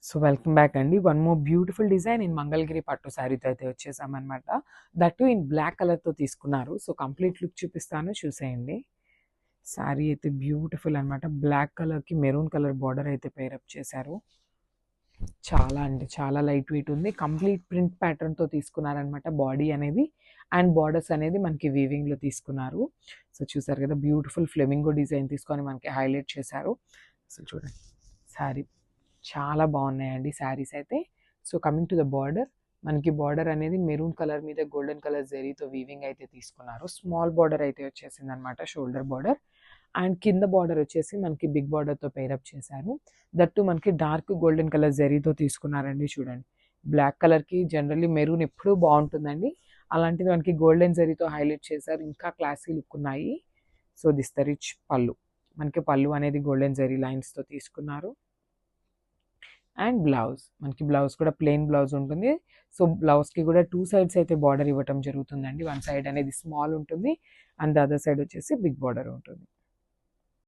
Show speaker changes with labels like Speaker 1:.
Speaker 1: So welcome back అండి. One more beautiful design in Mangalagiri పట్టు శారీతో అయితే వచ్చేసామన్నమాట. దట్ టు ఇన్ బ్లాక్ కలర్తో తీసుకున్నారు. సో కంప్లీట్ లుక్ చూపిస్తాను, చూసేయండి. శారీ అయితే బ్యూటిఫుల్ అనమాట. బ్లాక్ కలర్కి మెరూన్ కలర్ బార్డర్ అయితే పేరప్ చేశారు. చాలా అంటే చాలా లైట్ వెయిట్ ఉంది. కంప్లీట్ ప్రింట్ ప్యాటర్న్తో తీసుకున్నారనమాట బాడీ అనేది. అండ్ బార్డర్స్ అనేది మనకి వీవింగ్లో తీసుకున్నారు. సో చూసారు కదా, బ్యూటిఫుల్ ఫ్లెమింగో డిజైన్ తీసుకొని మనకి హైలైట్ చేశారు. సో చూడండి, శారీ చాలా బాగున్నాయండి శారీస్ అయితే. So coming to the border, మనకి బార్డర్ అనేది మెరూన్ కలర్ మీద గోల్డెన్ కలర్ జరీతో వీవింగ్ అయితే తీసుకున్నారు. స్మాల్ బార్డర్ అయితే వచ్చేసింది అనమాట, షోల్డర్ బార్డర్. అండ్ కింద బార్డర్ వచ్చేసి మనకి బిగ్ బార్డర్తో పేరప్ చేశారు. దట్టు మనకి డార్క్ గోల్డెన్ కలర్ జరీతో తీసుకున్నారండి. చూడండి, బ్లాక్ కలర్కి జనరల్లీ మెరూన్ ఎప్పుడూ బాగుంటుందండి, అలాంటిది మనకి గోల్డెన్ జరీతో హైలైట్ చేశారు. ఇంకా క్లాసీ లుక్ ఉన్నాయి. సో దిస్ ద రిచ్ పళ్ళు, మనకి పళ్ళు అనేది గోల్డెన్ జరీ లైన్స్తో తీసుకున్నారు. అండ్ బ్లౌజ్, మనకి బ్లౌజ్ కూడా ప్లెయిన్ బ్లౌజ్ ఉంటుంది. సో బ్లౌజ్కి కూడా 2 సైడ్స్ అయితే బార్డర్ ఇవ్వటం జరుగుతుందండి. వన్ సైడ్ అనేది స్మాల్ ఉంటుంది అండ్ ద అదర్ సైడ్ వచ్చేసి బిగ్ బార్డర్ ఉంటుంది.